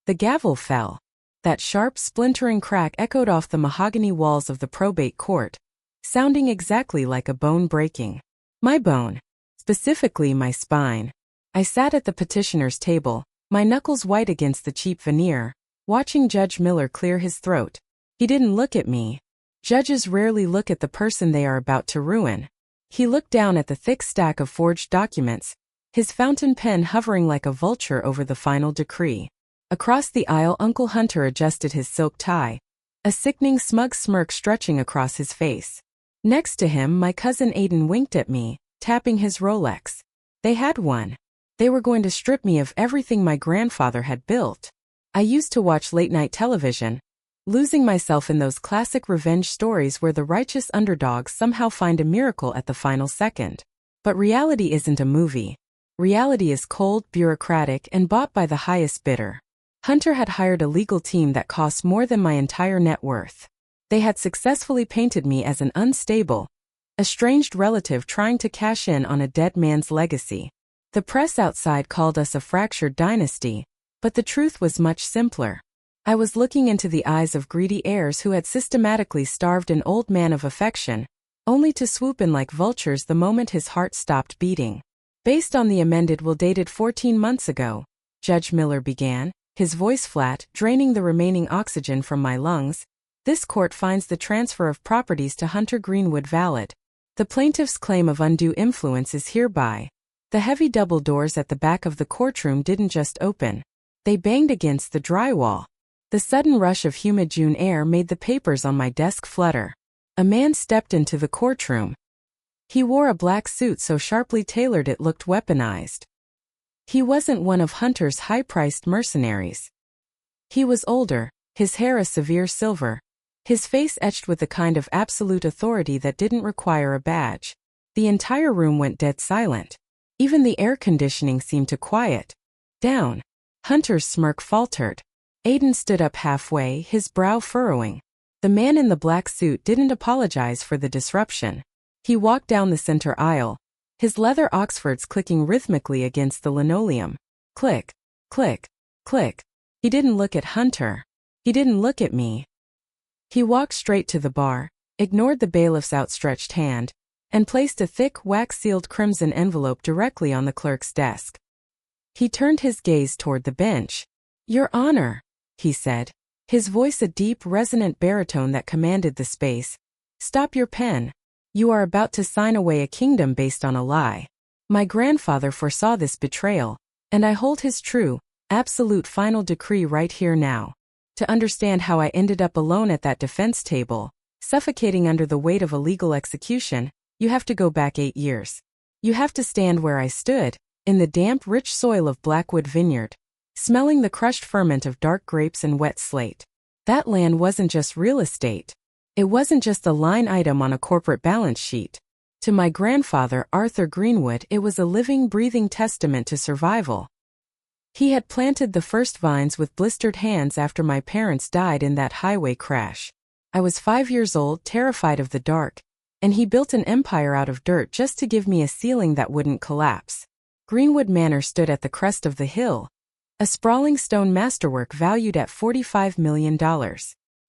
The gavel fell. That sharp, splintering crack echoed off the mahogany walls of the probate court, sounding exactly like a bone breaking. My bone. Specifically my spine. I sat at the petitioner's table, my knuckles white against the cheap veneer, watching Judge Miller clear his throat. He didn't look at me. Judges rarely look at the person they are about to ruin. He looked down at the thick stack of forged documents, his fountain pen hovering like a vulture over the final decree. Across the aisle, Uncle Hunter adjusted his silk tie, a sickening smug smirk stretching across his face. Next to him, my cousin Aiden winked at me, tapping his Rolex. They had one. They were going to strip me of everything my grandfather had built. I used to watch late-night television, losing myself in those classic revenge stories where the righteous underdogs somehow find a miracle at the final second. But reality isn't a movie. Reality is cold, bureaucratic, and bought by the highest bidder. Hunter had hired a legal team that cost more than my entire net worth. They had successfully painted me as an unstable, estranged relative trying to cash in on a dead man's legacy. The press outside called us a fractured dynasty, but the truth was much simpler. I was looking into the eyes of greedy heirs who had systematically starved an old man of affection, only to swoop in like vultures the moment his heart stopped beating. Based on the amended will dated 14 months ago, Judge Miller began, his voice flat, draining the remaining oxygen from my lungs, this court finds the transfer of properties to Hunter Greenwood valid. The plaintiff's claim of undue influence is hereby. The heavy double doors at the back of the courtroom didn't just open. They banged against the drywall. The sudden rush of humid June air made the papers on my desk flutter. A man stepped into the courtroom. He wore a black suit so sharply tailored it looked weaponized. He wasn't one of Hunter's high-priced mercenaries. He was older, his hair a severe silver, his face etched with the kind of absolute authority that didn't require a badge. The entire room went dead silent. Even the air conditioning seemed to quiet down. Hunter's smirk faltered. Aiden stood up halfway, his brow furrowing. The man in the black suit didn't apologize for the disruption. He walked down the center aisle, his leather Oxfords clicking rhythmically against the linoleum. Click, click, click. He didn't look at Hunter. He didn't look at me. He walked straight to the bar, ignored the bailiff's outstretched hand, and placed a thick, wax-sealed crimson envelope directly on the clerk's desk. He turned his gaze toward the bench. "Your Honor," he said, his voice a deep, resonant baritone that commanded the space. "Stop your pen. You are about to sign away a kingdom based on a lie. My grandfather foresaw this betrayal, and I hold his true, absolute final decree right here now. To understand how I ended up alone at that defense table, suffocating under the weight of a legal execution, you have to go back 8 years. You have to stand where I stood, in the damp, rich soil of Blackwood Vineyard, smelling the crushed ferment of dark grapes and wet slate. That land wasn't just real estate. It wasn't just a line item on a corporate balance sheet. To my grandfather, Arthur Greenwood, it was a living, breathing testament to survival. He had planted the first vines with blistered hands after my parents died in that highway crash. I was 5 years old, terrified of the dark, and he built an empire out of dirt just to give me a ceiling that wouldn't collapse. Greenwood Manor stood at the crest of the hill, a sprawling stone masterwork valued at $45 million.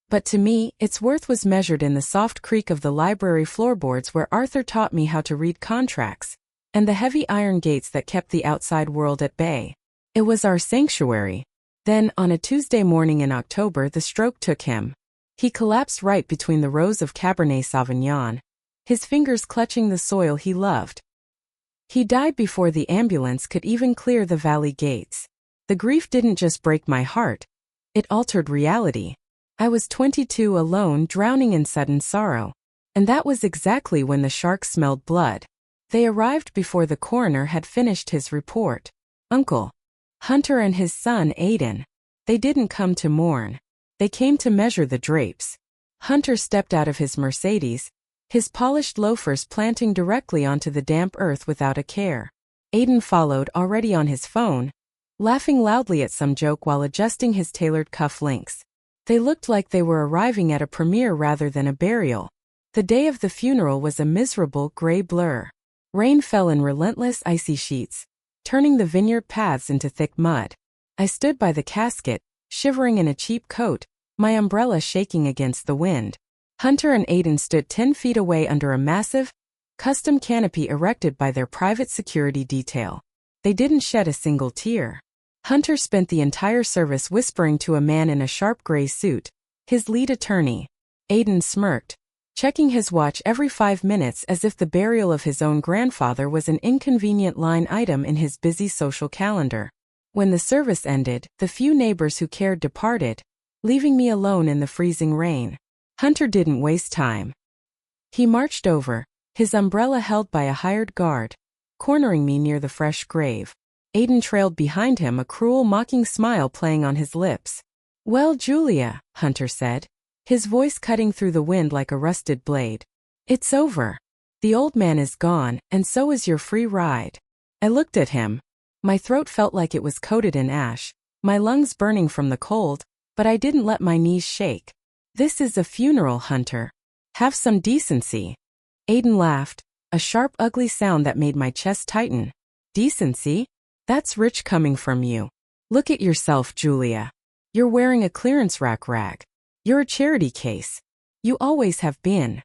But to me, its worth was measured in the soft creak of the library floorboards where Arthur taught me how to read contracts, and the heavy iron gates that kept the outside world at bay. It was our sanctuary. Then, on a Tuesday morning in October, the stroke took him. He collapsed right between the rows of Cabernet Sauvignon, his fingers clutching the soil he loved. He died before the ambulance could even clear the valley gates. The grief didn't just break my heart, it altered reality. I was 22 alone, drowning in sudden sorrow. And that was exactly when the sharks smelled blood. They arrived before the coroner had finished his report. Uncle Hunter and his son Aiden. They didn't come to mourn. They came to measure the drapes. Hunter stepped out of his Mercedes, his polished loafers planting directly onto the damp earth without a care. Aiden followed, already on his phone, laughing loudly at some joke while adjusting his tailored cuff links. They looked like they were arriving at a premiere rather than a burial. The day of the funeral was a miserable gray blur. Rain fell in relentless icy sheets, turning the vineyard paths into thick mud. I stood by the casket, shivering in a cheap coat, my umbrella shaking against the wind. Hunter and Aiden stood 10 feet away under a massive, custom canopy erected by their private security detail. They didn't shed a single tear. Hunter spent the entire service whispering to a man in a sharp gray suit, his lead attorney. Aiden smirked, checking his watch every 5 minutes as if the burial of his own grandfather was an inconvenient line item in his busy social calendar. When the service ended, the few neighbors who cared departed, leaving me alone in the freezing rain. Hunter didn't waste time. He marched over, his umbrella held by a hired guard, cornering me near the fresh grave. Aiden trailed behind him, a cruel, mocking smile playing on his lips. "Well, Julia," Hunter said, his voice cutting through the wind like a rusted blade. "It's over. The old man is gone, and so is your free ride." I looked at him. My throat felt like it was coated in ash, my lungs burning from the cold, but I didn't let my knees shake. "This is a funeral, Hunter. Have some decency." Aiden laughed, a sharp, ugly sound that made my chest tighten. "Decency? That's rich coming from you. Look at yourself, Julia. You're wearing a clearance rack rag. You're a charity case. You always have been."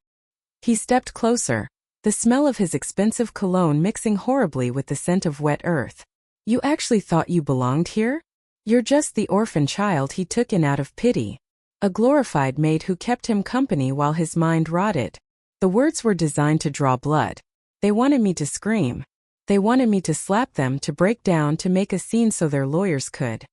He stepped closer, the smell of his expensive cologne mixing horribly with the scent of wet earth. "You actually thought you belonged here? You're just the orphan child he took in out of pity. A glorified maid who kept him company while his mind rotted." The words were designed to draw blood. They wanted me to scream. They wanted me to slap them, to break down, to make a scene so their lawyers could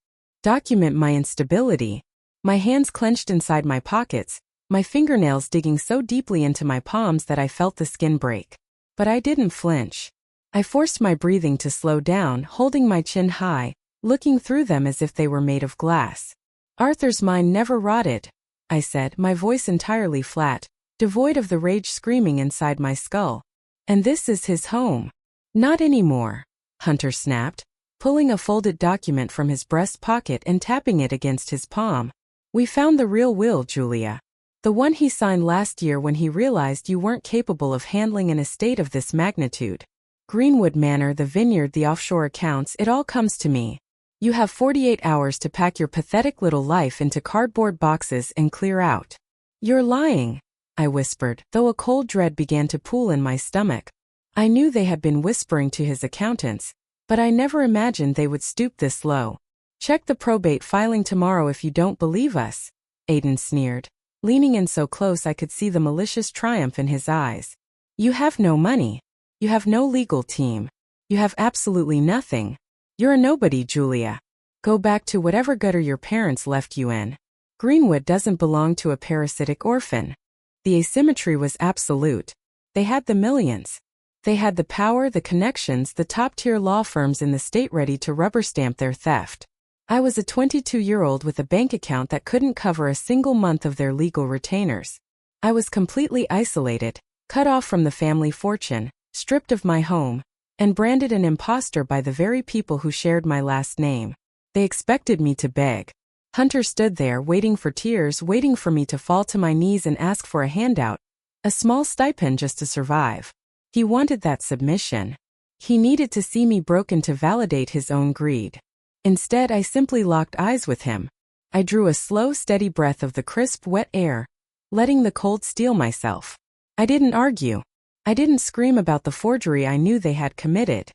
document my instability. My hands clenched inside my pockets, my fingernails digging so deeply into my palms that I felt the skin break. But I didn't flinch. I forced my breathing to slow down, holding my chin high, looking through them as if they were made of glass. "Arthur's mind never rotted," I said, my voice entirely flat, devoid of the rage screaming inside my skull. "And this is his home." "Not anymore," Hunter snapped, pulling a folded document from his breast pocket and tapping it against his palm. "We found the real will, Julia. The one he signed last year when he realized you weren't capable of handling an estate of this magnitude. Greenwood Manor, the vineyard, the offshore accounts, it all comes to me. You have 48 hours to pack your pathetic little life into cardboard boxes and clear out." "You're lying," I whispered, though a cold dread began to pool in my stomach. I knew they had been whispering to his accountants, but I never imagined they would stoop this low. "Check the probate filing tomorrow if you don't believe us," Aiden sneered, leaning in so close I could see the malicious triumph in his eyes. "You have no money. You have no legal team. You have absolutely nothing. You're a nobody, Julia. Go back to whatever gutter your parents left you in. Greenwood doesn't belong to a parasitic orphan." The asymmetry was absolute. They had the millions. They had the power, the connections, the top-tier law firms in the state ready to rubber stamp their theft. I was a 22-year-old with a bank account that couldn't cover a single month of their legal retainers. I was completely isolated, cut off from the family fortune, stripped of my home, and branded an imposter by the very people who shared my last name. They expected me to beg. Hunter stood there, waiting for tears, waiting for me to fall to my knees and ask for a handout, a small stipend just to survive. He wanted that submission. He needed to see me broken to validate his own greed. Instead, I simply locked eyes with him. I drew a slow, steady breath of the crisp, wet air, letting the cold steel myself. I didn't argue. I didn't scream about the forgery I knew they had committed.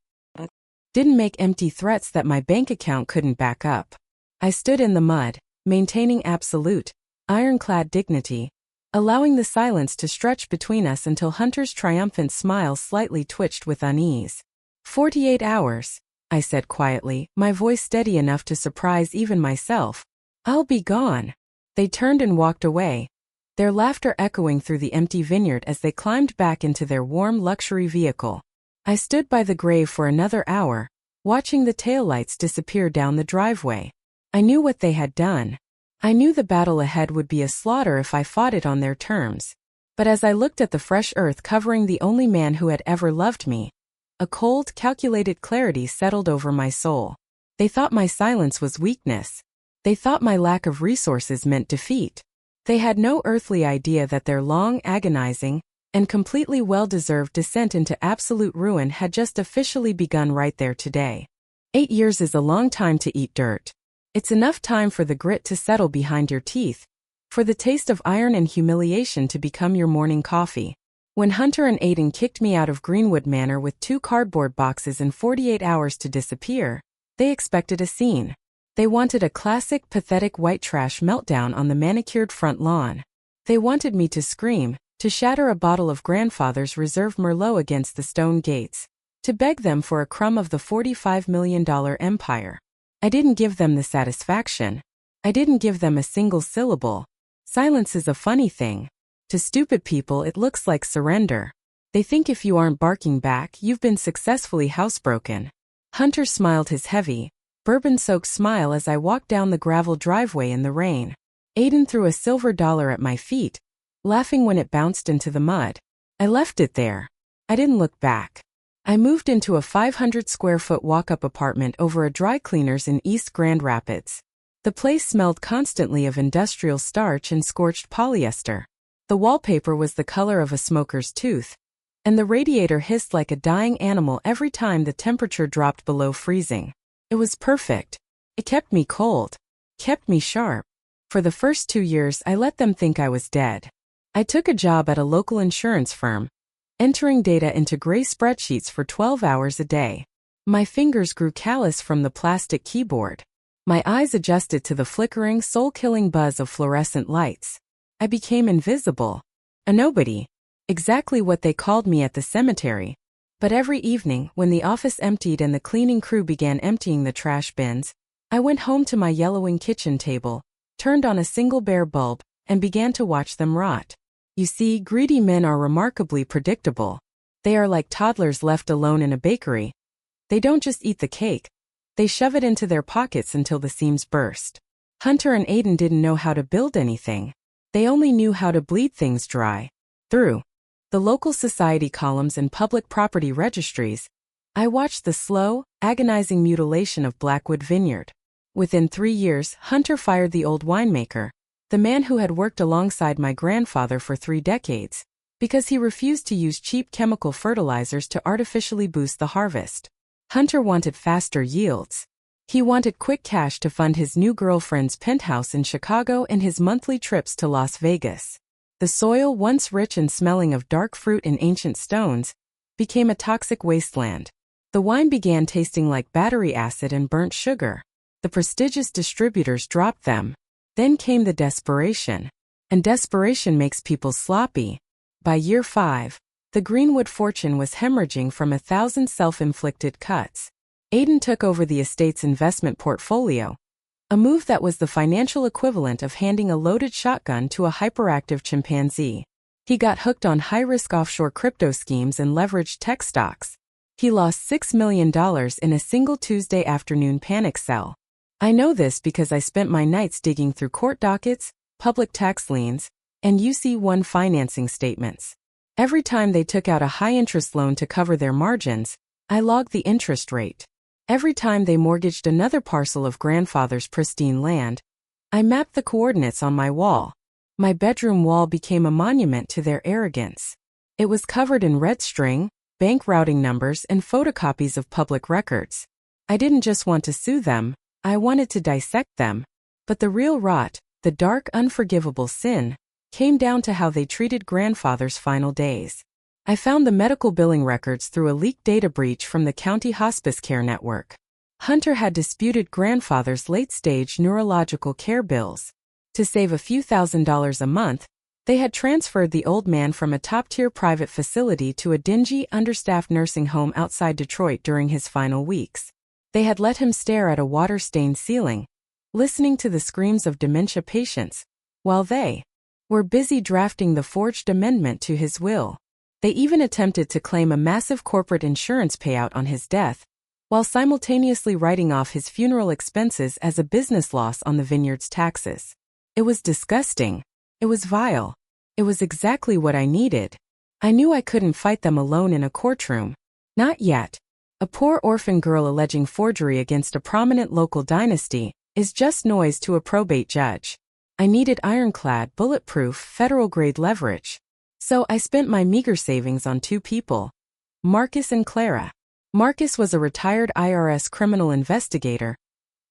Didn't make empty threats that my bank account couldn't back up. I stood in the mud, maintaining absolute, ironclad dignity, allowing the silence to stretch between us until Hunter's triumphant smile slightly twitched with unease. 48 hours, I said quietly, my voice steady enough to surprise even myself. "I'll be gone." They turned and walked away, their laughter echoing through the empty vineyard as they climbed back into their warm luxury vehicle. I stood by the grave for another hour, watching the taillights disappear down the driveway. I knew what they had done. I knew the battle ahead would be a slaughter if I fought it on their terms. But as I looked at the fresh earth covering the only man who had ever loved me, a cold, calculated clarity settled over my soul. They thought my silence was weakness. They thought my lack of resources meant defeat. They had no earthly idea that their long, agonizing, and completely well-deserved descent into absolute ruin had just officially begun right there today. 8 years is a long time to eat dirt. It's enough time for the grit to settle behind your teeth, for the taste of iron and humiliation to become your morning coffee. When Hunter and Aiden kicked me out of Greenwood Manor with 2 cardboard boxes and 48 hours to disappear, they expected a scene. They wanted a classic, pathetic white trash meltdown on the manicured front lawn. They wanted me to scream, to shatter a bottle of grandfather's Reserve Merlot against the stone gates, to beg them for a crumb of the $45 million empire. I didn't give them the satisfaction. I didn't give them a single syllable. Silence is a funny thing. To stupid people it looks like surrender. They think if you aren't barking back, you've been successfully housebroken. Hunter smiled his heavy, bourbon-soaked smile as I walked down the gravel driveway in the rain. Aiden threw a silver dollar at my feet, laughing when it bounced into the mud. I left it there. I didn't look back. I moved into a 500-square-foot walk-up apartment over a dry cleaner's in East Grand Rapids. The place smelled constantly of industrial starch and scorched polyester. The wallpaper was the color of a smoker's tooth, and the radiator hissed like a dying animal every time the temperature dropped below freezing. It was perfect. It kept me cold, kept me sharp. For the first 2 years I let them think I was dead. I took a job at a local insurance firm, entering data into gray spreadsheets for 12 hours a day. My fingers grew callous from the plastic keyboard. My eyes adjusted to the flickering, soul-killing buzz of fluorescent lights. I became invisible. A nobody. Exactly what they called me at the cemetery. But every evening, when the office emptied and the cleaning crew began emptying the trash bins, I went home to my yellowing kitchen table, turned on a single bare bulb, and began to watch them rot. You see, greedy men are remarkably predictable. They are like toddlers left alone in a bakery. They don't just eat the cake. They shove it into their pockets until the seams burst. Hunter and Aiden didn't know how to build anything. They only knew how to bleed things dry. Through the local society columns and public property registries, I watched the slow, agonizing mutilation of Blackwood Vineyard. Within 3 years, Hunter fired the old winemaker, the man who had worked alongside my grandfather for 3 decades, because he refused to use cheap chemical fertilizers to artificially boost the harvest. Hunter wanted faster yields. He wanted quick cash to fund his new girlfriend's penthouse in Chicago and his monthly trips to Las Vegas. The soil, once rich and smelling of dark fruit and ancient stones, became a toxic wasteland. The wine began tasting like battery acid and burnt sugar. The prestigious distributors dropped them. Then came the desperation. And desperation makes people sloppy. By year 5, the Greenwood fortune was hemorrhaging from 1,000 self-inflicted cuts. Aiden took over the estate's investment portfolio, a move that was the financial equivalent of handing a loaded shotgun to a hyperactive chimpanzee. He got hooked on high-risk offshore crypto schemes and leveraged tech stocks. He lost $6 million in a single Tuesday afternoon panic sell. I know this because I spent my nights digging through court dockets, public tax liens, and UC1 financing statements. Every time they took out a high-interest loan to cover their margins, I logged the interest rate. Every time they mortgaged another parcel of grandfather's pristine land, I mapped the coordinates on my wall. My bedroom wall became a monument to their arrogance. It was covered in red string, bank routing numbers, and photocopies of public records. I didn't just want to sue them, I wanted to dissect them. But the real rot, the dark, unforgivable sin, came down to how they treated grandfather's final days. I found the medical billing records through a leaked data breach from the county hospice care network. Hunter had disputed grandfather's late-stage neurological care bills. To save a few $1,000s a month, they had transferred the old man from a top-tier private facility to a dingy, understaffed nursing home outside Detroit during his final weeks. They had let him stare at a water-stained ceiling, listening to the screams of dementia patients, while they were busy drafting the forged amendment to his will. They even attempted to claim a massive corporate insurance payout on his death, while simultaneously writing off his funeral expenses as a business loss on the vineyard's taxes. It was disgusting. It was vile. It was exactly what I needed. I knew I couldn't fight them alone in a courtroom. Not yet. A poor orphan girl alleging forgery against a prominent local dynasty is just noise to a probate judge. I needed ironclad, bulletproof, federal-grade leverage. So I spent my meager savings on 2 people, Marcus and Clara. Marcus was a retired IRS criminal investigator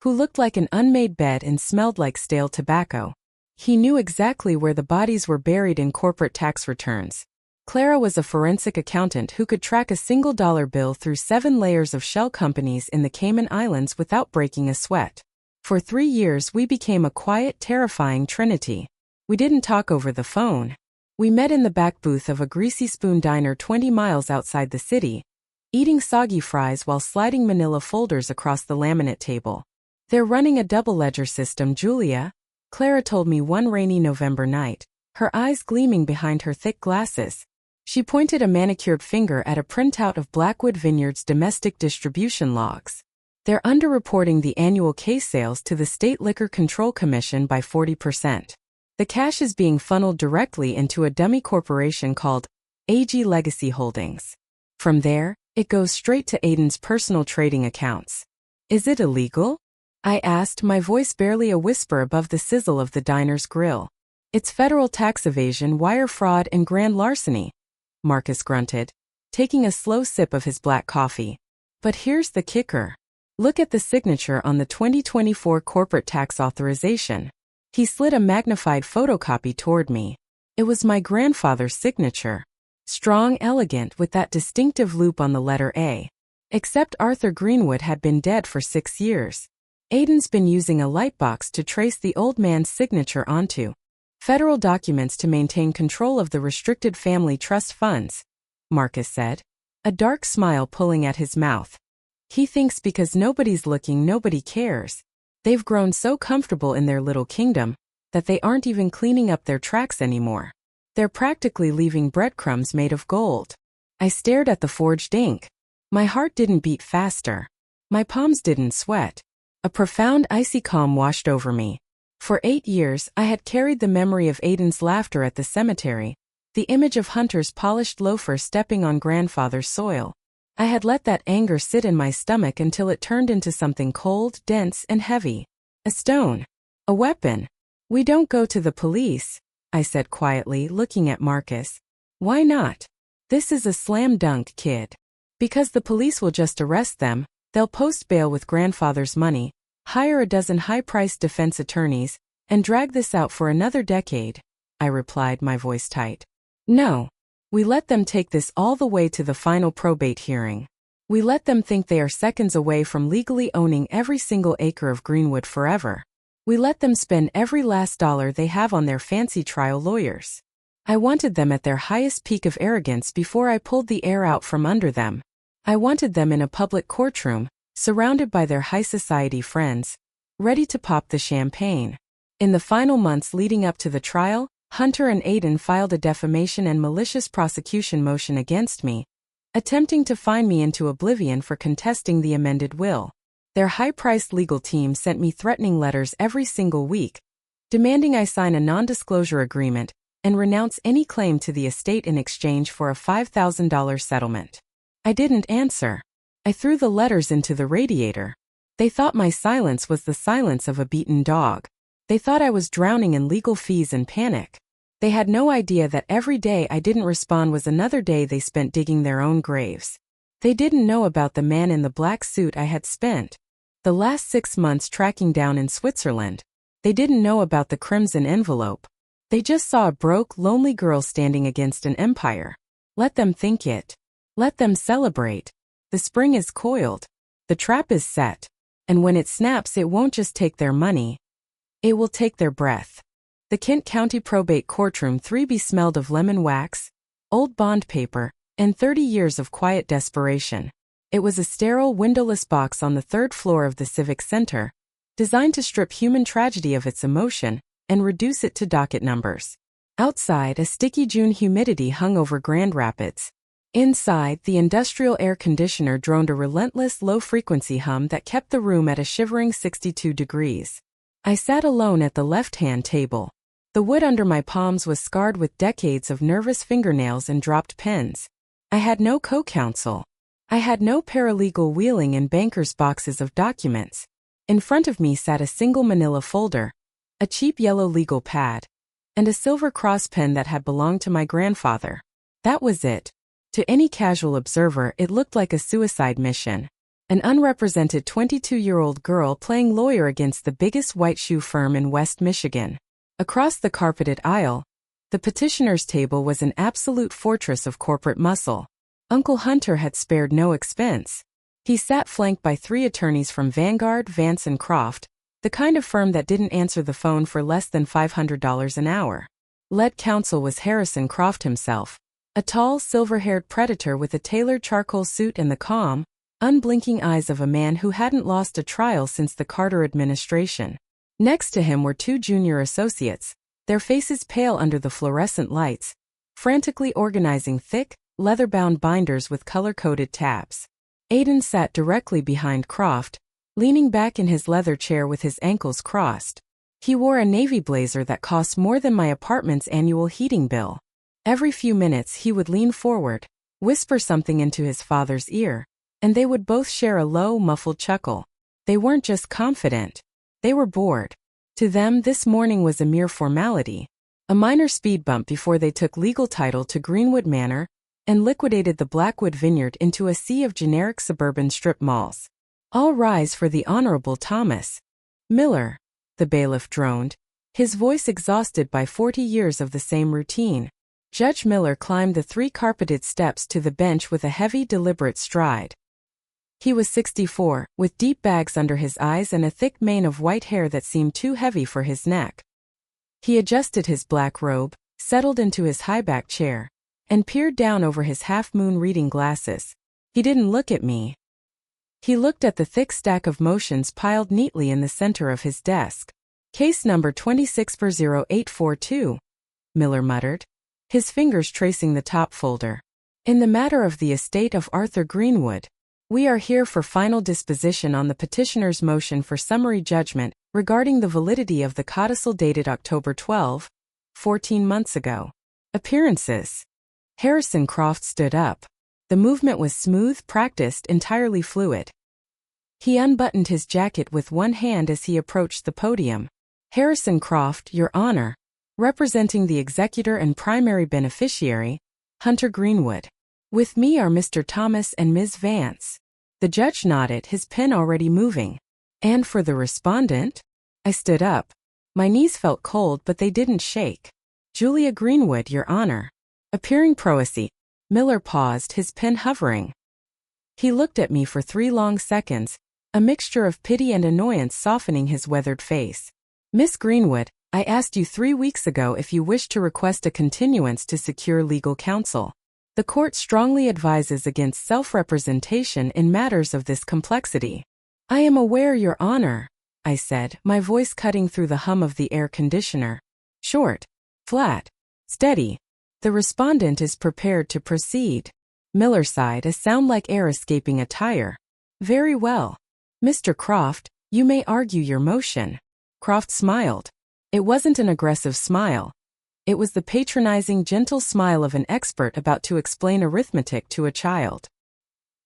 who looked like an unmade bed and smelled like stale tobacco. He knew exactly where the bodies were buried in corporate tax returns. Clara was a forensic accountant who could track a single dollar bill through 7 layers of shell companies in the Cayman Islands without breaking a sweat. For 3 years we became a quiet, terrifying trinity. We didn't talk over the phone. We met in the back booth of a Greasy Spoon diner 20 miles outside the city, eating soggy fries while sliding manila folders across the laminate table. "They're running a double ledger system, Julia," Clara told me one rainy November night, her eyes gleaming behind her thick glasses. She pointed a manicured finger at a printout of Blackwood Vineyard's domestic distribution logs. "They're underreporting the annual case sales to the State Liquor Control Commission by 40%. The cash is being funneled directly into a dummy corporation called AG Legacy Holdings. From there, it goes straight to Aiden's personal trading accounts." "Is it illegal?" I asked, my voice barely a whisper above the sizzle of the diner's grill. "It's federal tax evasion, wire fraud, and grand larceny," Marcus grunted, taking a slow sip of his black coffee. "But here's the kicker. Look at the signature on the 2024 corporate tax authorization." He slid a magnified photocopy toward me. It was my grandfather's signature. Strong, elegant, with that distinctive loop on the letter A. Except Arthur Greenwood had been dead for 6 years. Aiden's been using a lightbox to trace the old man's signature onto federal documents to maintain control of the restricted family trust funds, Marcus said, a dark smile pulling at his mouth. "He thinks because nobody's looking, nobody cares. They've grown so comfortable in their little kingdom that they aren't even cleaning up their tracks anymore. They're practically leaving breadcrumbs made of gold." I stared at the forged ink. My heart didn't beat faster. My palms didn't sweat. A profound icy calm washed over me. For 8 years, I had carried the memory of Aiden's laughter at the cemetery, the image of Hunter's polished loafer stepping on grandfather's soil. I had let that anger sit in my stomach until it turned into something cold, dense, and heavy. A stone. A weapon. "We don't go to the police," I said quietly, looking at Marcus. "Why not? This is a slam dunk, kid. Because the police will just arrest them, they'll post bail with grandfather's money, hire a dozen high-priced defense attorneys, and drag this out for another decade," I replied, my voice tight. "No. We let them take this all the way to the final probate hearing. We let them think they are seconds away from legally owning every single acre of Greenwood forever. We let them spend every last dollar they have on their fancy trial lawyers. I wanted them at their highest peak of arrogance before I pulled the air out from under them. I wanted them in a public courtroom, surrounded by their high society friends, ready to pop the champagne." In the final months leading up to the trial, Hunter and Aiden filed a defamation and malicious prosecution motion against me, attempting to fine me into oblivion for contesting the amended will. Their high-priced legal team sent me threatening letters every single week, demanding I sign a non-disclosure agreement and renounce any claim to the estate in exchange for a $5,000 settlement. I didn't answer. I threw the letters into the radiator. They thought my silence was the silence of a beaten dog. They thought I was drowning in legal fees and panic. They had no idea that every day I didn't respond was another day they spent digging their own graves. They didn't know about the man in the black suit I had spent the last 6 months tracking down in Switzerland. They didn't know about the crimson envelope. They just saw a broke, lonely girl standing against an empire. Let them think it. Let them celebrate. The spring is coiled. The trap is set. And when it snaps, it won't just take their money. It will take their breath. The Kent County Probate Courtroom 3B smelled of lemon wax, old bond paper, and 30 years of quiet desperation. It was a sterile, windowless box on the 3rd floor of the Civic Center, designed to strip human tragedy of its emotion and reduce it to docket numbers. Outside, a sticky June humidity hung over Grand Rapids. Inside, the industrial air conditioner droned a relentless, low-frequency hum that kept the room at a shivering 62 degrees. I sat alone at the left-hand table. The wood under my palms was scarred with decades of nervous fingernails and dropped pens. I had no co-counsel. I had no paralegal wheeling in bankers' boxes of documents. In front of me sat a single manila folder, a cheap yellow legal pad, and a silver cross pen that had belonged to my grandfather. That was it. To any casual observer, it looked like a suicide mission. an unrepresented 22-year-old girl playing lawyer against the biggest white shoe firm in West Michigan. Across the carpeted aisle, the petitioner's table was an absolute fortress of corporate muscle. Uncle Hunter had spared no expense. He sat flanked by 3 attorneys from Vanguard, Vance & Croft, the kind of firm that didn't answer the phone for less than $500 an hour. Lead counsel was Harrison Croft himself, a tall, silver-haired predator with a tailored charcoal suit and the calm, unblinking eyes of a man who hadn't lost a trial since the Carter administration. Next to him were 2 junior associates, their faces pale under the fluorescent lights, frantically organizing thick, leather-bound binders with color-coded tabs. Aiden sat directly behind Croft, leaning back in his leather chair with his ankles crossed. He wore a navy blazer that cost more than my apartment's annual heating bill. Every few minutes he would lean forward, whisper something into his father's ear, and they would both share a low, muffled chuckle. They weren't just confident. They were bored. To them, this morning was a mere formality, a minor speed bump before they took legal title to Greenwood Manor and liquidated the Blackwood Vineyard into a sea of generic suburban strip malls. All rise for the Honorable Thomas Miller, the bailiff droned, his voice exhausted by 40 years of the same routine. Judge Miller climbed the 3 carpeted steps to the bench with a heavy, deliberate stride. He was 64, with deep bags under his eyes and a thick mane of white hair that seemed too heavy for his neck. He adjusted his black robe, settled into his high-back chair, and peered down over his half-moon reading glasses. He didn't look at me. He looked at the thick stack of motions piled neatly in the center of his desk. Case number 26/0842, Miller muttered, his fingers tracing the top folder. In the matter of the estate of Arthur Greenwood, we are here for final disposition on the petitioner's motion for summary judgment regarding the validity of the codicil dated October 12, 14 months ago. Appearances. Harrison Croft stood up. The movement was smooth, practiced, entirely fluid. He unbuttoned his jacket with one hand as he approached the podium. Harrison Croft, Your Honor, representing the executor and primary beneficiary, Hunter Greenwood. With me are Mr. Thomas and Ms. Vance. The judge nodded, his pen already moving. And for the respondent? I stood up. My knees felt cold, but they didn't shake. Julia Greenwood, Your Honor. Appearing pro se. Miller paused, his pen hovering. He looked at me for 3 long seconds, a mixture of pity and annoyance softening his weathered face. Miss Greenwood, I asked you 3 weeks ago if you wished to request a continuance to secure legal counsel. The court strongly advises against self-representation in matters of this complexity. I am aware, Your Honor, I said, my voice cutting through the hum of the air conditioner. Short, flat, steady. The respondent is prepared to proceed. Miller sighed, a sound like air escaping a tire. Very well. Mr. Croft, you may argue your motion. Croft smiled. It wasn't an aggressive smile. It was the patronizing, gentle smile of an expert about to explain arithmetic to a child.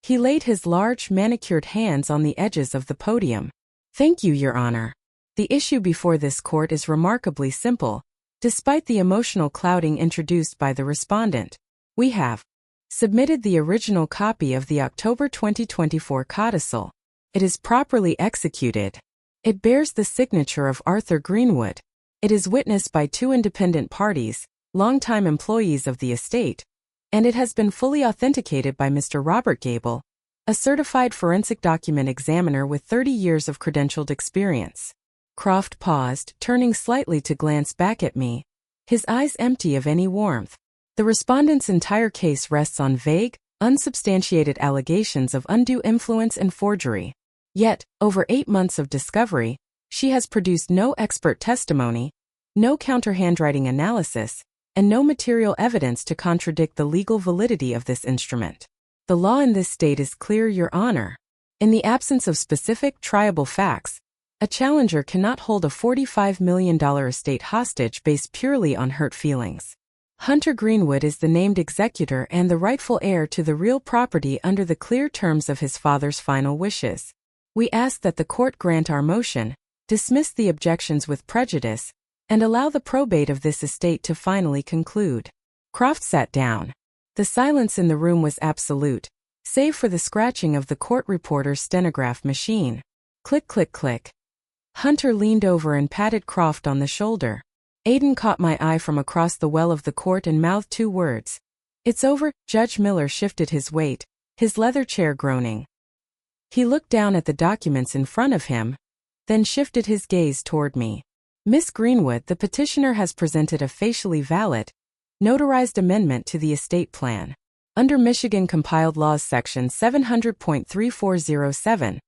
He laid his large, manicured hands on the edges of the podium. Thank you, Your Honor. The issue before this court is remarkably simple. Despite the emotional clouding introduced by the respondent, we have submitted the original copy of the October 2024 codicil. It is properly executed. It bears the signature of Arthur Greenwood. It is witnessed by 2 independent parties, longtime employees of the estate, and it has been fully authenticated by Mr. Robert Gable, a certified forensic document examiner with 30 years of credentialed experience. Croft paused, turning slightly to glance back at me, his eyes empty of any warmth. The respondent's entire case rests on vague, unsubstantiated allegations of undue influence and forgery. Yet, over 8 months of discovery, she has produced no expert testimony, no counter-handwriting analysis, and no material evidence to contradict the legal validity of this instrument. The law in this state is clear, Your Honor. In the absence of specific, triable facts, a challenger cannot hold a $45 million estate hostage based purely on hurt feelings. Hunter Greenwood is the named executor and the rightful heir to the real property under the clear terms of his father's final wishes. We ask that the court grant our motion, dismiss the objections with prejudice, and allow the probate of this estate to finally conclude. Croft sat down. The silence in the room was absolute. save for the scratching of the court reporter's stenograph machine. Click, click, click. Hunter leaned over and patted Croft on the shoulder. Aiden caught my eye from across the well of the court and mouthed 2 words. "It's over." Judge Miller shifted his weight, his leather chair groaning. He looked down at the documents in front of him, then shifted his gaze toward me. "Miss Greenwood, the petitioner has presented a facially valid, notarized amendment to the estate plan. Under Michigan Compiled Laws Section 700.3407,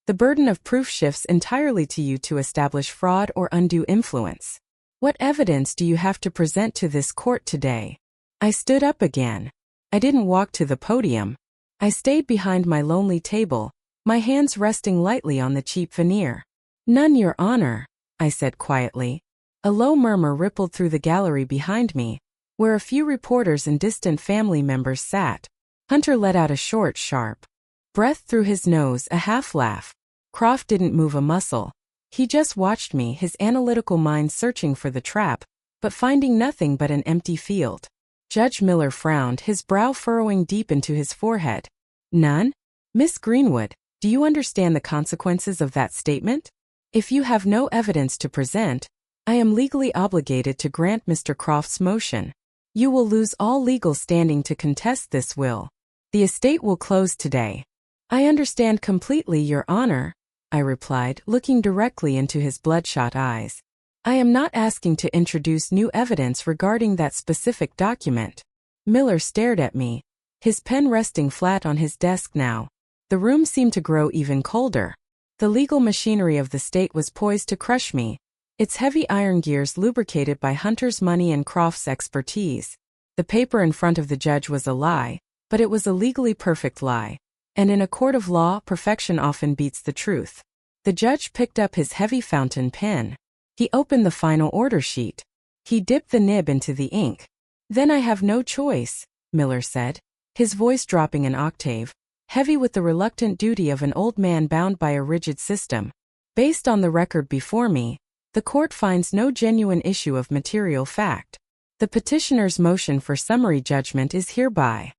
the burden of proof shifts entirely to you to establish fraud or undue influence. What evidence do you have to present to this court today?" I stood up again. I didn't walk to the podium. I stayed behind my lonely table, my hands resting lightly on the cheap veneer. "None, Your Honor," I said quietly. A low murmur rippled through the gallery behind me, where a few reporters and distant family members sat. Hunter let out a short, sharp breath through his nose, a half-laugh. Croft didn't move a muscle. He just watched me, his analytical mind searching for the trap, but finding nothing but an empty field. Judge Miller frowned, his brow furrowing deep into his forehead. "None? Miss Greenwood, do you understand the consequences of that statement? If you have no evidence to present, I am legally obligated to grant Mr. Croft's motion. You will lose all legal standing to contest this will. The estate will close today." "I understand completely, Your Honor," I replied, looking directly into his bloodshot eyes. "I am not asking to introduce new evidence regarding that specific document." Miller stared at me, his pen resting flat on his desk now. The room seemed to grow even colder. The legal machinery of the state was poised to crush me, its heavy iron gears lubricated by Hunter's money and Croft's expertise. The paper in front of the judge was a lie, but it was a legally perfect lie. And in a court of law, perfection often beats the truth. The judge picked up his heavy fountain pen. He opened the final order sheet. He dipped the nib into the ink. "Then I have no choice," Miller said, his voice dropping an octave, heavy with the reluctant duty of an old man bound by a rigid system. "Based on the record before me, the court finds no genuine issue of material fact. The petitioner's motion for summary judgment is hereby."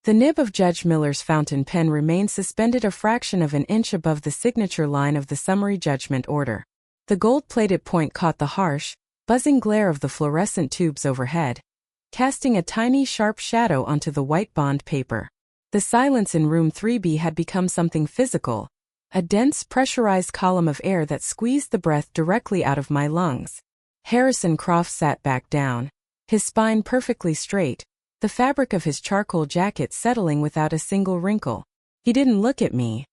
The nib of Judge Miller's fountain pen remained suspended a fraction of an inch above the signature line of the summary judgment order. The gold-plated point caught the harsh, buzzing glare of the fluorescent tubes overhead, casting a tiny sharp shadow onto the white bond paper. The silence in room 3B had become something physical, a dense, pressurized column of air that squeezed the breath directly out of my lungs. Harrison Croft sat back down, his spine perfectly straight, the fabric of his charcoal jacket settling without a single wrinkle. He didn't look at me.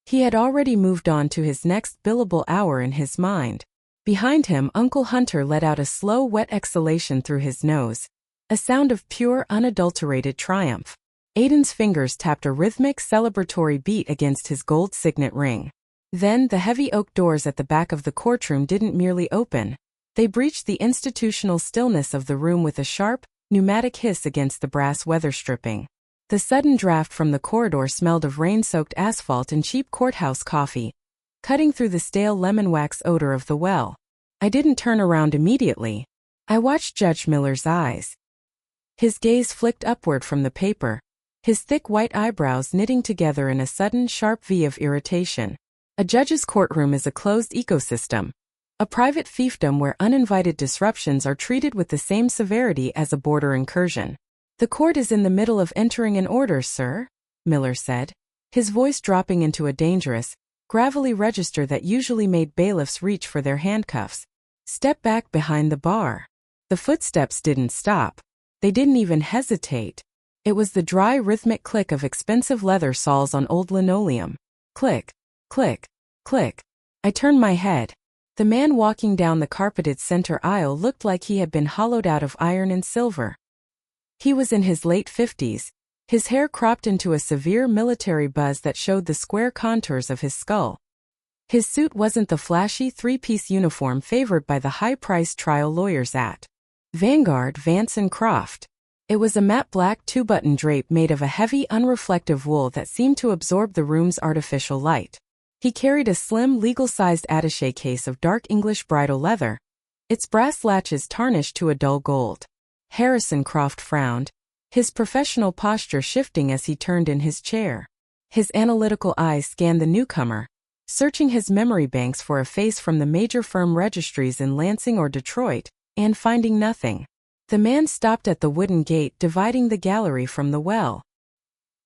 He had already moved on to his next billable hour in his mind. Behind him, Uncle Hunter let out a slow, wet exhalation through his nose, a sound of pure, unadulterated triumph. Aiden's fingers tapped a rhythmic, celebratory beat against his gold signet ring. Then, the heavy oak doors at the back of the courtroom didn't merely open. They breached the institutional stillness of the room with a sharp, pneumatic hiss against the brass weather stripping. The sudden draft from the corridor smelled of rain-soaked asphalt and cheap courthouse coffee, cutting through the stale lemon wax odor of the well. I didn't turn around immediately. I watched Judge Miller's eyes. His gaze flicked upward from the paper, his thick white eyebrows knitting together in a sudden, sharp V of irritation. A judge's courtroom is a closed ecosystem, a private fiefdom where uninvited disruptions are treated with the same severity as a border incursion. "The court is in the middle of entering an order, sir," Miller said, his voice dropping into a dangerous, gravelly register that usually made bailiffs reach for their handcuffs. "Step back behind the bar." The footsteps didn't stop. They didn't even hesitate. It was the dry, rhythmic click of expensive leather soles on old linoleum. Click, click, click. I turned my head. The man walking down the carpeted center aisle looked like he had been hollowed out of iron and silver. He was in his late 50s, his hair cropped into a severe military buzz that showed the square contours of his skull. His suit wasn't the flashy three-piece uniform favored by the high-priced trial lawyers at Vanguard, Vance & Croft. It was a matte black two-button drape made of a heavy, unreflective wool that seemed to absorb the room's artificial light. He carried a slim, legal-sized attaché case of dark English bridal leather, its brass latches tarnished to a dull gold. Harrison Croft frowned, his professional posture shifting as he turned in his chair. His analytical eyes scanned the newcomer, searching his memory banks for a face from the major firm registries in Lansing or Detroit, and finding nothing. The man stopped at the wooden gate dividing the gallery from the well.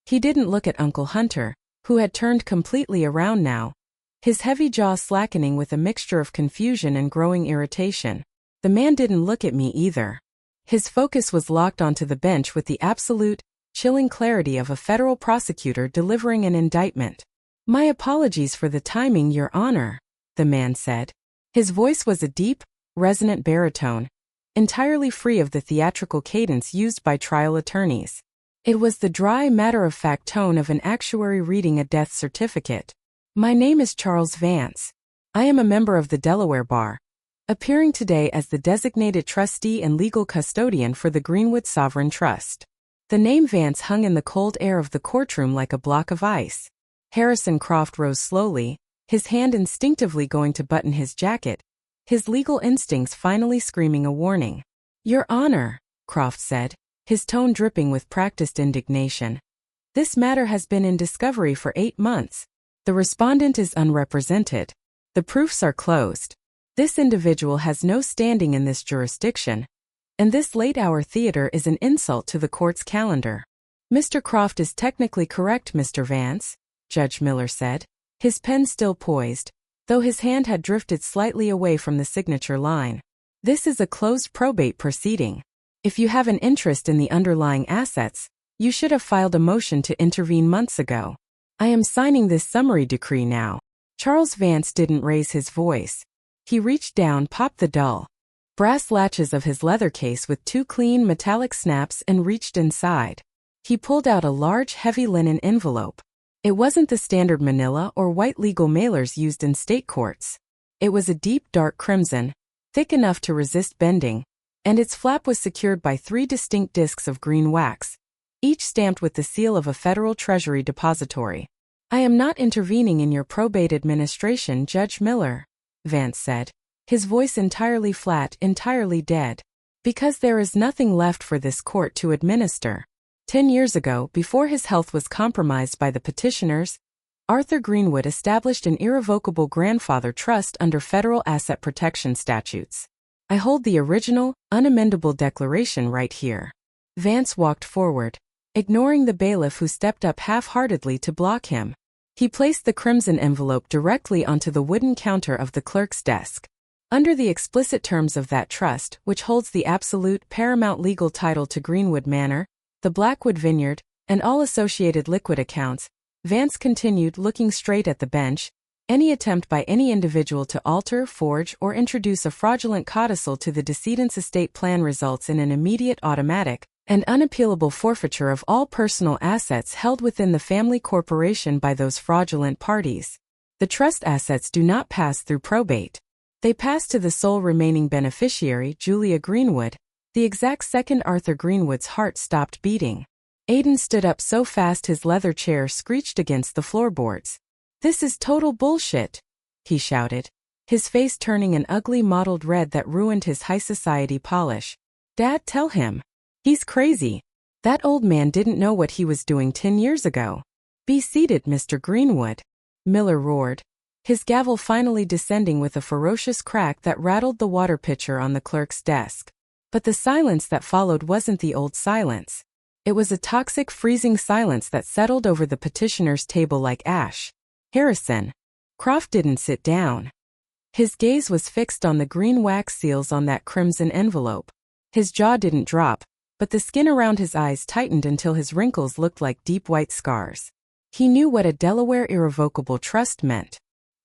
He didn't look at Uncle Hunter, who had turned completely around now, his heavy jaw slackening with a mixture of confusion and growing irritation. The man didn't look at me either. His focus was locked onto the bench with the absolute, chilling clarity of a federal prosecutor delivering an indictment. "My apologies for the timing, Your Honor," the man said. His voice was a deep, resonant baritone, entirely free of the theatrical cadence used by trial attorneys. It was the dry, matter-of-fact tone of an actuary reading a death certificate. "My name is Charles Vance. I am a member of the Delaware Bar, appearing today as the designated trustee and legal custodian for the Greenwood Sovereign Trust." The name Vance hung in the cold air of the courtroom like a block of ice. Harrison Croft rose slowly, his hand instinctively going to button his jacket, his legal instincts finally screaming a warning. "Your Honor," Croft said, his tone dripping with practiced indignation. "This matter has been in discovery for 8 months. The respondent is unrepresented. The proofs are closed. This individual has no standing in this jurisdiction, and this late-hour theater is an insult to the court's calendar." "Mr. Croft is technically correct, Mr. Vance," Judge Miller said, his pen still poised, though his hand had drifted slightly away from the signature line. "This is a closed probate proceeding. If you have an interest in the underlying assets, you should have filed a motion to intervene months ago. I am signing this summary decree now." Charles Vance didn't raise his voice. He reached down, popped the dull brass latches of his leather case with 2 clean metallic snaps and reached inside. He pulled out a large, heavy linen envelope. It wasn't the standard manila or white legal mailers used in state courts. It was a deep, dark crimson, thick enough to resist bending, and its flap was secured by 3 distinct discs of green wax, each stamped with the seal of a federal treasury depository. "I am not intervening in your probate administration, Judge Miller," Vance said, his voice entirely flat, entirely dead, "because there is nothing left for this court to administer. 10 years ago, before his health was compromised by the petitioners, Arthur Greenwood established an irrevocable grandfather trust under federal asset protection statutes. I hold the original, unamendable declaration right here." Vance walked forward, ignoring the bailiff who stepped up half-heartedly to block him. He placed the crimson envelope directly onto the wooden counter of the clerk's desk. "Under the explicit terms of that trust, which holds the absolute, paramount legal title to Greenwood Manor, the Blackwood Vineyard, and all associated liquid accounts," Vance continued, looking straight at the bench, "any attempt by any individual to alter, forge, or introduce a fraudulent codicil to the decedent's estate plan results in an immediate, automatic, and unappealable forfeiture of all personal assets held within the family corporation by those fraudulent parties. The trust assets do not pass through probate. They pass to the sole remaining beneficiary, Julia Greenwood." The exact second Arthur Greenwood's heart stopped beating. Aiden stood up so fast his leather chair screeched against the floorboards. "This is total bullshit," he shouted, his face turning an ugly mottled red that ruined his high society polish. "Dad, tell him. He's crazy. That old man didn't know what he was doing 10 years ago." "Be seated, Mr. Greenwood," Miller roared, his gavel finally descending with a ferocious crack that rattled the water pitcher on the clerk's desk. But the silence that followed wasn't the old silence. It was a toxic, freezing silence that settled over the petitioner's table like ash. "Harrison." Croft didn't sit down. His gaze was fixed on the green wax seals on that crimson envelope. His jaw didn't drop, but the skin around his eyes tightened until his wrinkles looked like deep white scars. He knew what a Delaware irrevocable trust meant.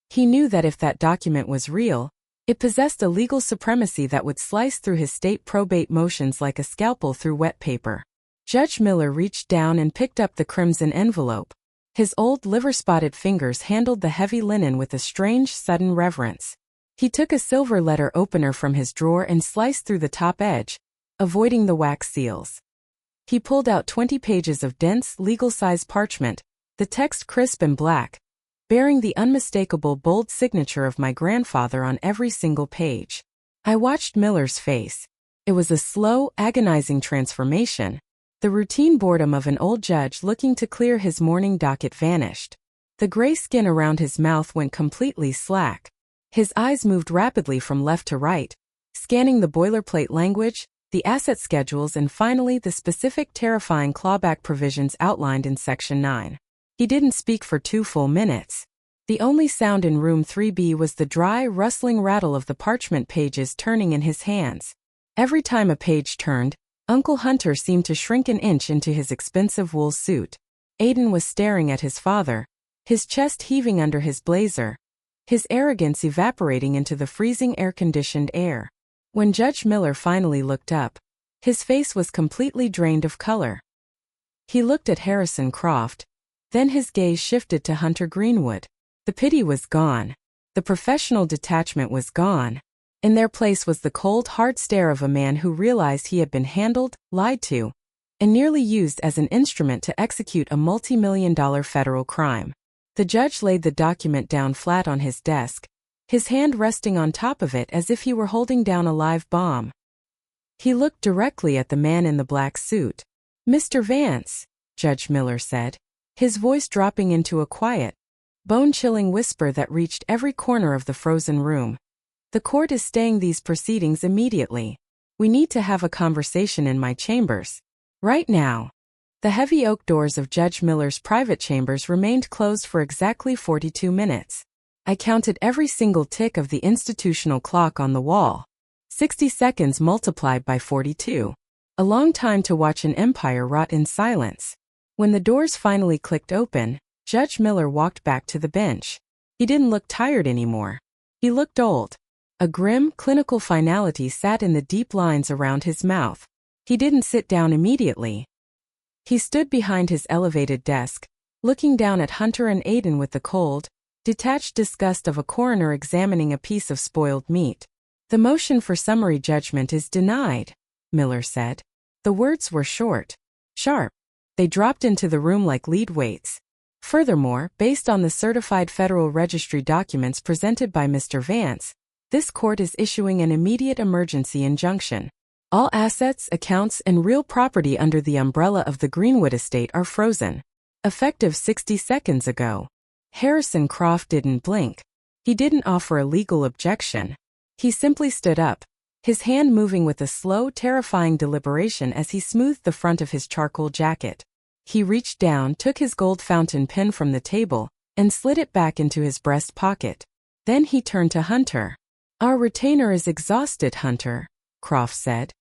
He knew that if that document was real, it possessed a legal supremacy that would slice through his state probate motions like a scalpel through wet paper. Judge Miller reached down and picked up the crimson envelope. His old liver-spotted fingers handled the heavy linen with a strange, sudden reverence. He took a silver letter opener from his drawer and sliced through the top edge, avoiding the wax seals. He pulled out 20 pages of dense, legal-size parchment, the text crisp and black, bearing the unmistakable bold signature of my grandfather on every single page. I watched Miller's face. It was a slow, agonizing transformation. The routine boredom of an old judge looking to clear his morning docket vanished. The gray skin around his mouth went completely slack. His eyes moved rapidly from left to right, scanning the boilerplate language, the asset schedules, and finally the specific terrifying clawback provisions outlined in Section 9. He didn't speak for 2 full minutes. The only sound in room 3B was the dry, rustling rattle of the parchment pages turning in his hands. Every time a page turned, Uncle Hunter seemed to shrink an inch into his expensive wool suit. Aiden was staring at his father, his chest heaving under his blazer, his arrogance evaporating into the freezing air-conditioned air. When Judge Miller finally looked up, his face was completely drained of color. He looked at Harrison Croft, then his gaze shifted to Hunter Greenwood. The pity was gone. The professional detachment was gone. In their place was the cold, hard stare of a man who realized he had been handled, lied to, and nearly used as an instrument to execute a multi-million-dollar federal crime. The judge laid the document down flat on his desk, his hand resting on top of it as if he were holding down a live bomb. He looked directly at the man in the black suit. "Mr. Vance," Judge Miller said, his voice dropping into a quiet, bone-chilling whisper that reached every corner of the frozen room. "The court is staying these proceedings immediately. We need to have a conversation in my chambers. Right now." The heavy oak doors of Judge Miller's private chambers remained closed for exactly 42 minutes. I counted every single tick of the institutional clock on the wall. 60 seconds multiplied by 42. A long time to watch an empire rot in silence. When the doors finally clicked open, Judge Miller walked back to the bench. He didn't look tired anymore. He looked old. A grim, clinical finality sat in the deep lines around his mouth. He didn't sit down immediately. He stood behind his elevated desk, looking down at Hunter and Aiden with the cold, detached disgust of a coroner examining a piece of spoiled meat. "The motion for summary judgment is denied," Miller said. The words were short, sharp. They dropped into the room like lead weights. Furthermore, based on the certified Federal Registry documents presented by Mr. Vance, this court is issuing an immediate emergency injunction. All assets, accounts, and real property under the umbrella of the Greenwood estate are frozen. Effective 60 seconds ago. Harrison Croft didn't blink. He didn't offer a legal objection. He simply stood up, his hand moving with a slow, terrifying deliberation as he smoothed the front of his charcoal jacket. He reached down, took his gold fountain pen from the table, and slid it back into his breast pocket. Then he turned to Hunter. "Our retainer is exhausted, Hunter," Croft said.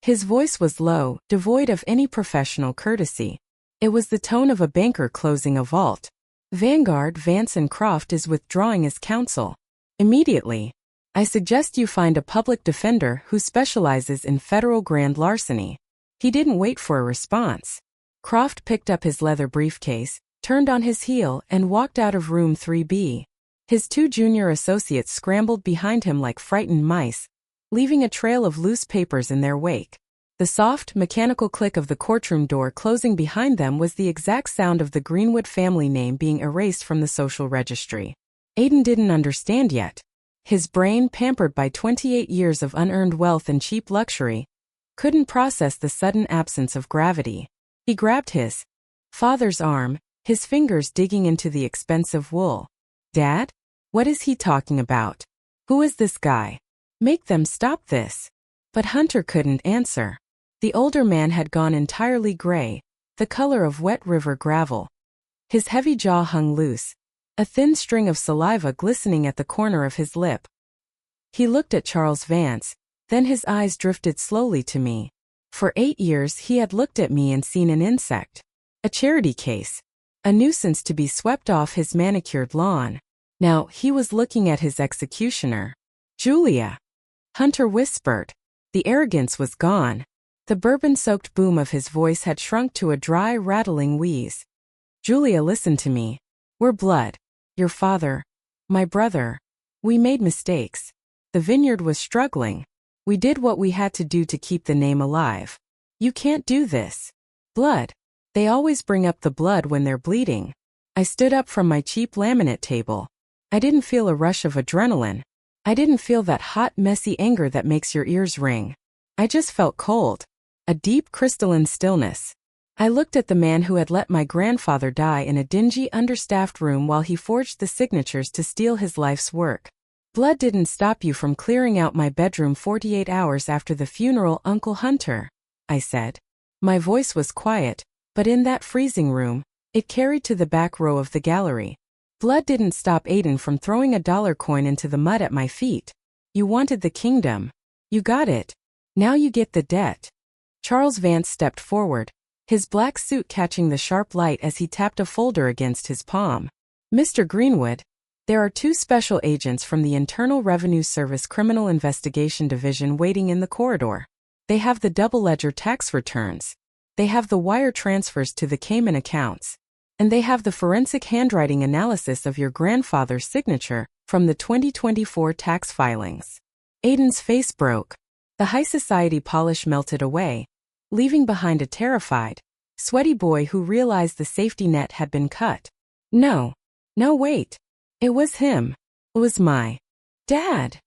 His voice was low, devoid of any professional courtesy. It was the tone of a banker closing a vault. "Vanguard Vance and Croft is withdrawing as counsel. Immediately. I suggest you find a public defender who specializes in federal grand larceny." He didn't wait for a response. Croft picked up his leather briefcase, turned on his heel, and walked out of room 3B. His 2 junior associates scrambled behind him like frightened mice, leaving a trail of loose papers in their wake. The soft, mechanical click of the courtroom door closing behind them was the exact sound of the Greenwood family name being erased from the social registry. Aiden didn't understand yet. His brain, pampered by 28 years of unearned wealth and cheap luxury, couldn't process the sudden absence of gravity. He grabbed his father's arm, his fingers digging into the expensive wool. "Dad? What is he talking about? Who is this guy? Make them stop this." But Hunter couldn't answer. The older man had gone entirely gray, the color of wet river gravel. His heavy jaw hung loose, a thin string of saliva glistening at the corner of his lip. He looked at Charles Vance, then his eyes drifted slowly to me. For 8 years he had looked at me and seen an insect. A charity case. A nuisance to be swept off his manicured lawn. Now he was looking at his executioner. "Julia," Hunter whispered. The arrogance was gone. The bourbon-soaked boom of his voice had shrunk to a dry, rattling wheeze. "Julia, listen to me. We're blood. Your father. My brother. We made mistakes. The vineyard was struggling. We did what we had to do to keep the name alive. You can't do this. Blood. They always bring up the blood when they're bleeding." I stood up from my cheap laminate table. I didn't feel a rush of adrenaline. I didn't feel that hot, messy anger that makes your ears ring. I just felt cold. a deep crystalline stillness. I looked at the man who had let my grandfather die in a dingy, understaffed room while he forged the signatures to steal his life's work. Blood didn't stop you from clearing out my bedroom 48 hours after the funeral, Uncle Hunter, I said. My voice was quiet, but in that freezing room, it carried to the back row of the gallery. Blood didn't stop Aiden from throwing a dollar coin into the mud at my feet. You wanted the kingdom. You got it. Now you get the debt. Charles Vance stepped forward, his black suit catching the sharp light as he tapped a folder against his palm. Mr. Greenwood, there are 2 special agents from the Internal Revenue Service Criminal Investigation Division waiting in the corridor. They have the double ledger tax returns. They have the wire transfers to the Cayman accounts. And they have the forensic handwriting analysis of your grandfather's signature from the 2024 tax filings. Aiden's face broke. The high society polish melted away, leaving behind a terrified, sweaty boy who realized the safety net had been cut. No, wait. It was him. It was my dad,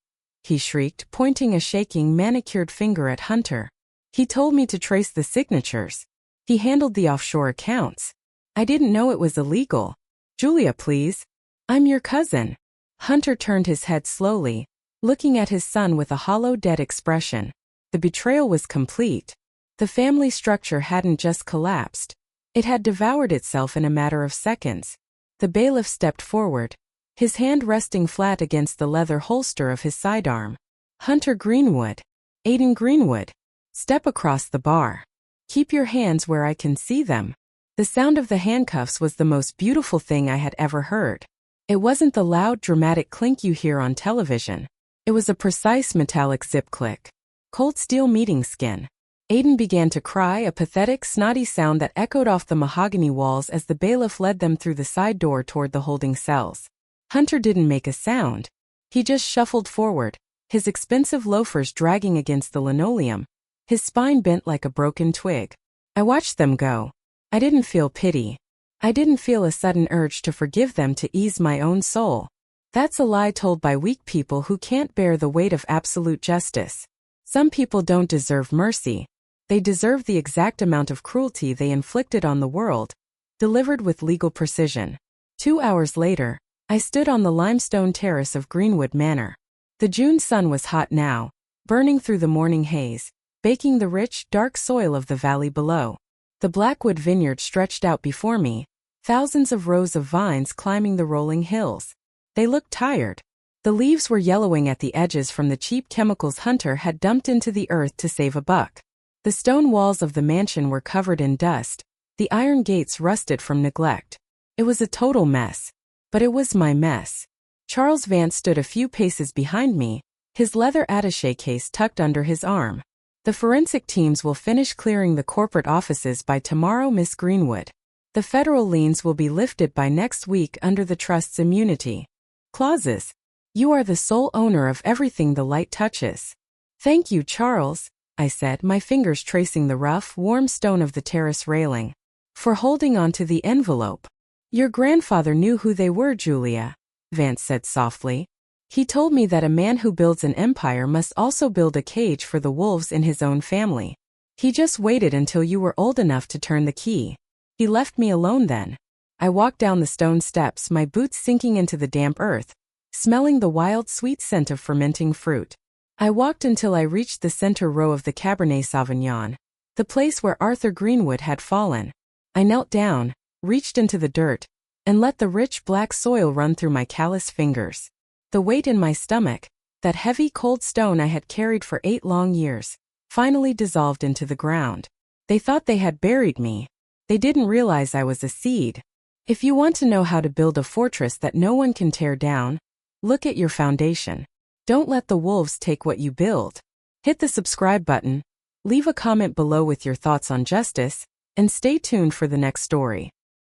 he shrieked, pointing a shaking, manicured finger at Hunter. He told me to trace the signatures. He handled the offshore accounts. I didn't know it was illegal. Julia, please. I'm your cousin. Hunter turned his head slowly, looking at his son with a hollow, dead expression. The betrayal was complete. The family structure hadn't just collapsed. It had devoured itself in a matter of seconds. The bailiff stepped forward, his hand resting flat against the leather holster of his sidearm. Hunter Greenwood. Aiden Greenwood. Step across the bar. Keep your hands where I can see them. The sound of the handcuffs was the most beautiful thing I had ever heard. It wasn't the loud, dramatic clink you hear on television. It was a precise metallic zip click. Cold steel meeting skin. Aiden began to cry, a pathetic, snotty sound that echoed off the mahogany walls as the bailiff led them through the side door toward the holding cells. Hunter didn't make a sound. He just shuffled forward, his expensive loafers dragging against the linoleum, his spine bent like a broken twig. I watched them go. I didn't feel pity. I didn't feel a sudden urge to forgive them to ease my own soul. That's a lie told by weak people who can't bear the weight of absolute justice. Some people don't deserve mercy. They deserve the exact amount of cruelty they inflicted on the world, delivered with legal precision. 2 hours later, I stood on the limestone terrace of Greenwood Manor. The June sun was hot now, burning through the morning haze, baking the rich, dark soil of the valley below. The Blackwood vineyard stretched out before me, thousands of rows of vines climbing the rolling hills. They looked tired. The leaves were yellowing at the edges from the cheap chemicals Hunter had dumped into the earth to save a buck. The stone walls of the mansion were covered in dust, the iron gates rusted from neglect. It was a total mess. But it was my mess. Charles Vance stood a few paces behind me, his leather attaché case tucked under his arm. The forensic teams will finish clearing the corporate offices by tomorrow, Miss Greenwood. The federal liens will be lifted by next week under the trust's immunity clauses. You are the sole owner of everything the light touches. Thank you, Charles, I said, my fingers tracing the rough, warm stone of the terrace railing. For holding on to the envelope. Your grandfather knew who they were, Julia, Vance said softly. He told me that a man who builds an empire must also build a cage for the wolves in his own family. He just waited until you were old enough to turn the key. He left me alone then. I walked down the stone steps, my boots sinking into the damp earth, smelling the wild, sweet scent of fermenting fruit. I walked until I reached the center row of the Cabernet Sauvignon, the place where Arthur Greenwood had fallen. I knelt down, reached into the dirt, and let the rich black soil run through my callous fingers. The weight in my stomach, that heavy cold stone I had carried for 8 long years, finally dissolved into the ground. They thought they had buried me. They didn't realize I was a seed. If you want to know how to build a fortress that no one can tear down, look at your foundation. Don't let the wolves take what you build. Hit the subscribe button, leave a comment below with your thoughts on justice, and stay tuned for the next story.